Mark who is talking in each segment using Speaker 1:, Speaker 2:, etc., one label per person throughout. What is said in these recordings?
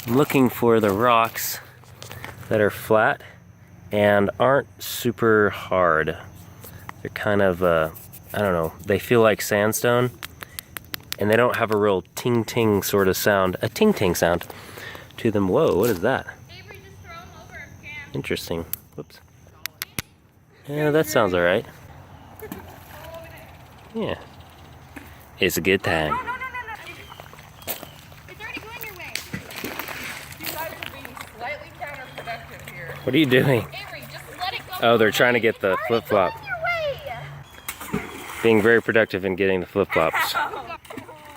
Speaker 1: I'm looking for the rocks that are flat and aren't super hard. They're kind of, I don't know, they feel like sandstone, and they don't have a real ting-ting sort of sound, a ting-ting sound to them. Whoa, what is that?
Speaker 2: Avery, just throw them over if you can.
Speaker 1: Interesting. Whoops. Yeah, that sounds all right. Yeah. It's a good time.
Speaker 2: No. It's already going your way.
Speaker 3: You guys are being slightly counterproductive here.
Speaker 1: What are you doing?
Speaker 2: Avery, just let it go.
Speaker 1: Oh, they're trying to get the flip-flop. Being very productive in getting the flip-flops.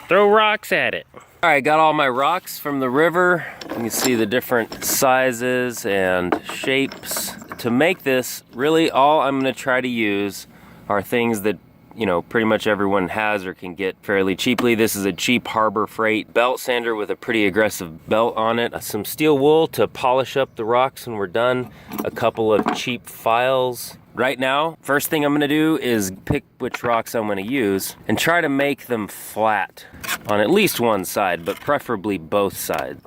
Speaker 1: Throw rocks at it. All right, got all my rocks from the river. You can see the different sizes and shapes. To make this, really all I'm gonna try to use are things that, you know, pretty much everyone has or can get fairly cheaply. This is a cheap Harbor Freight belt sander with a pretty aggressive belt on it. Some steel wool to polish up the rocks when we're done. A couple of cheap files. Right now, first thing I'm gonna do is pick which rocks I'm gonna use and try to make them flat on at least one side, but preferably both sides.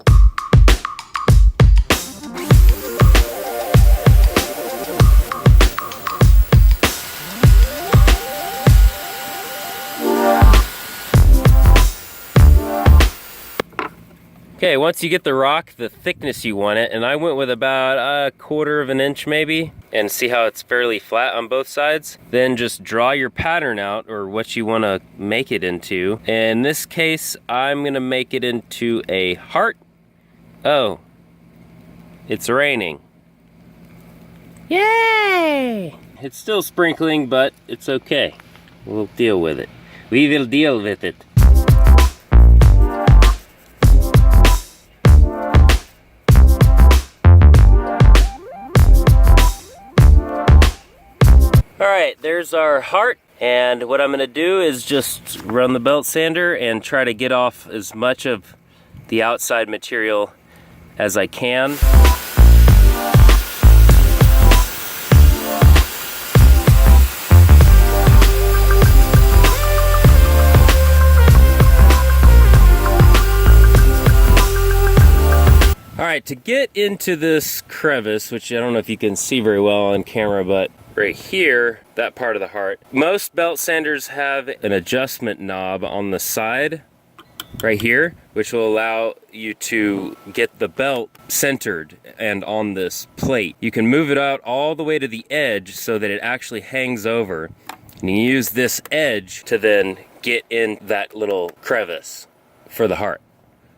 Speaker 1: Okay, once you get the rock the thickness you want it, and I went with about a 1/4 of an inch maybe, and see how it's fairly flat on both sides, then just draw your pattern out or what you want to make it into. In this case, I'm gonna make it into a heart. Oh, it's raining. Yay! It's still sprinkling, but it's okay. We'll deal with it. We will deal with it. Alright, there's our heart, and what I'm going to do is just run the belt sander and try to get off as much of the outside material as I can. Alright, to get into this crevice, which I don't know if you can see very well on camera, but right here, that part of the heart. Most belt sanders have an adjustment knob on the side, right here, which will allow you to get the belt centered and on this plate. You can move it out all the way to the edge so that it actually hangs over. And you use this edge to then get in that little crevice for the heart.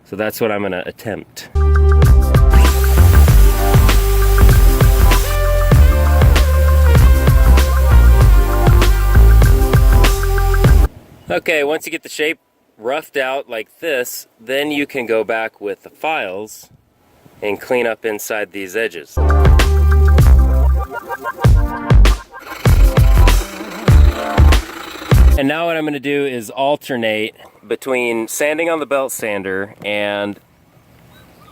Speaker 1: So that's what I'm gonna attempt. Okay, once you get the shape roughed out like this, then you can go back with the files and clean up inside these edges. And now what I'm going to do is alternate between sanding on the belt sander and,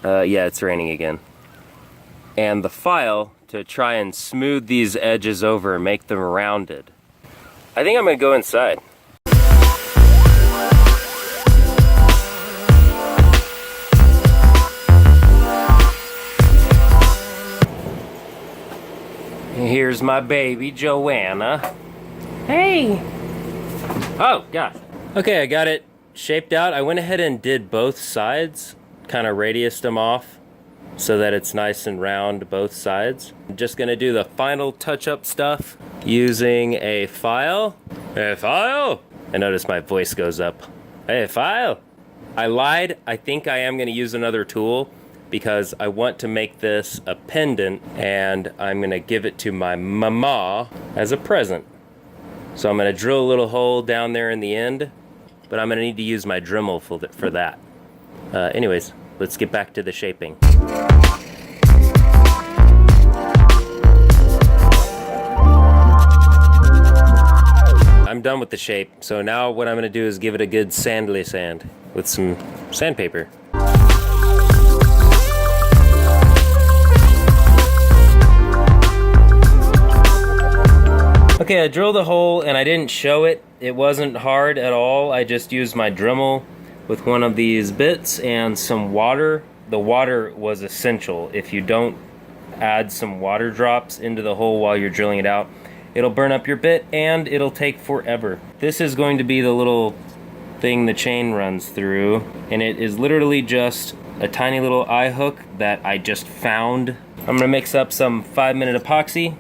Speaker 1: yeah, it's raining again, and the file to try and smooth these edges over and make them rounded. I think I'm going to go inside. Here's my baby, Joanna. Hey! Oh, gosh. Okay, I got it shaped out. I went ahead and did both sides, kind of radiused them off so that it's nice and round both sides. I'm just gonna do the final touch-up stuff using a file. Hey, file! I notice my voice goes up. Hey, file! I lied. I think I am gonna use another tool, because I want to make this a pendant and I'm gonna give it to my mama as a present. So I'm gonna drill a little hole down there in the end, but I'm gonna need to use my Dremel for that. Anyways, let's get back to the shaping. I'm done with the shape, so now what I'm gonna do is give it a good sandly sand with some sandpaper. Okay, I drilled a hole and I didn't show it. It wasn't hard at all. I just used my Dremel with one of these bits and some water the water was essential. If you don't add some water drops into the hole while you're drilling it out, it'll burn up your bit and it'll take forever. This is going to be the little thing the chain runs through, and it is literally just a tiny little eye hook that I just found. I'm gonna mix up some 5-minute epoxy,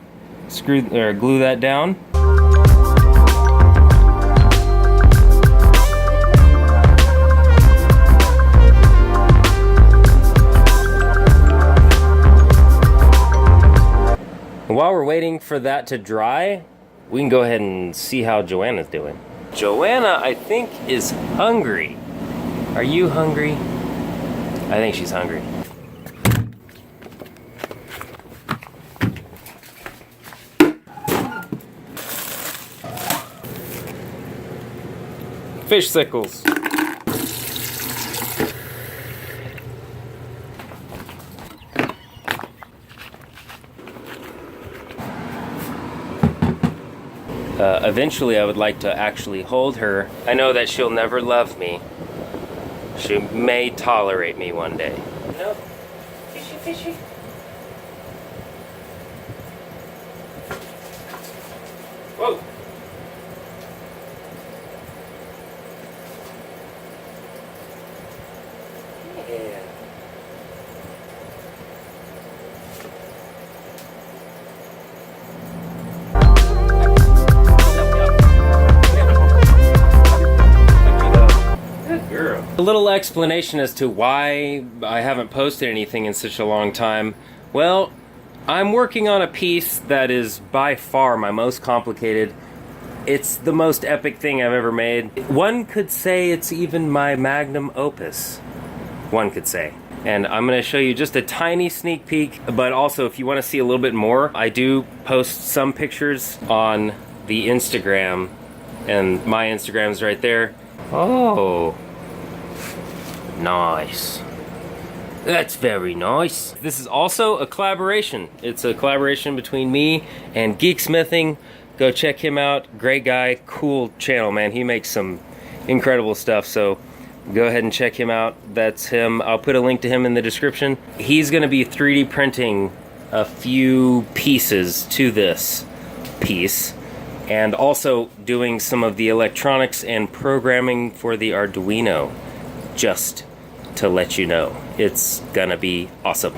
Speaker 1: glue that down. While we're waiting for that to dry, we can go ahead and see how Joanna's doing. Joanna, I think, is hungry. Are you hungry? I think she's hungry. Fish sickles. Eventually, I would like to actually hold her. I know that she'll never love me. She may tolerate me one day. No. Fishy, fishy. Whoa. Yeah. A little explanation as to why I haven't posted anything in such a long time. Well, I'm working on a piece that is by far my most complicated. It's the most epic thing I've ever made. One could say it's even my magnum opus. One could say. And I'm going to show you just a tiny sneak peek, but also if you want to see a little bit more, I do post some pictures on the Instagram, and my Instagram's right there. Oh. Nice. That's very nice. This is also a collaboration. It's a collaboration between me and Geeksmithing. Go check him out. Great guy, cool channel, man. He makes some incredible stuff, so go ahead and check him out. That's him. I'll put a link to him in the description. He's gonna be 3D printing a few pieces to this piece, and also doing some of the electronics and programming for the Arduino. Just to let you know, it's gonna be awesome.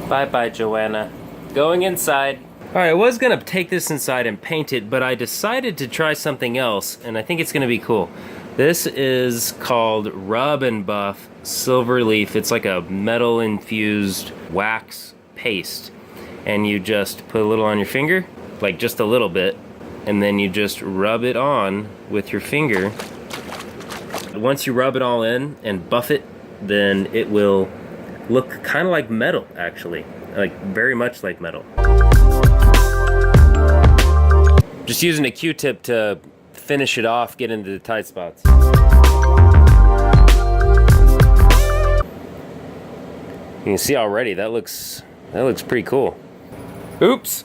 Speaker 1: Bye-bye, Joanna. Going inside. All right, I was gonna take this inside and paint it, but I decided to try something else, and I think it's gonna be cool. This is called Rub and Buff Silver Leaf. It's like a metal-infused wax paste, and you just put a little on your finger, like just a little bit, and then you just rub it on with your finger. Once you rub it all in and buff it, then it will look kind of like metal, actually. Like, very much like metal. Just using a Q-tip to finish it off, get into the tight spots. You can see already, that looks pretty cool. Oops!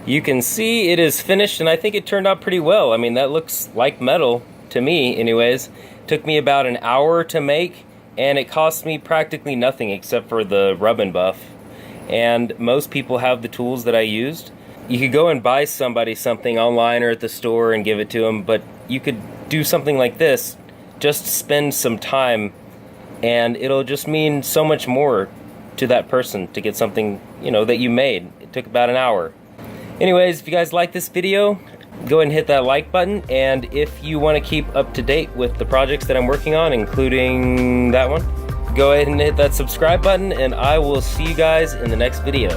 Speaker 1: You can see it is finished, and I think it turned out pretty well. I mean, that looks like metal. To me, anyways. Took me about an hour to make, and it cost me practically nothing except for the rub and buff. And most people have the tools that I used. You could go and buy somebody something online or at the store and give it to them, but you could do something like this, just spend some time, and it'll just mean so much more to that person to get something, you know, that you made. It took about an hour. Anyways, if you guys like this video, go ahead and hit that like button, and if you want to keep up to date with the projects that I'm working on, including that one, go ahead and hit that subscribe button, and I will see you guys in the next video.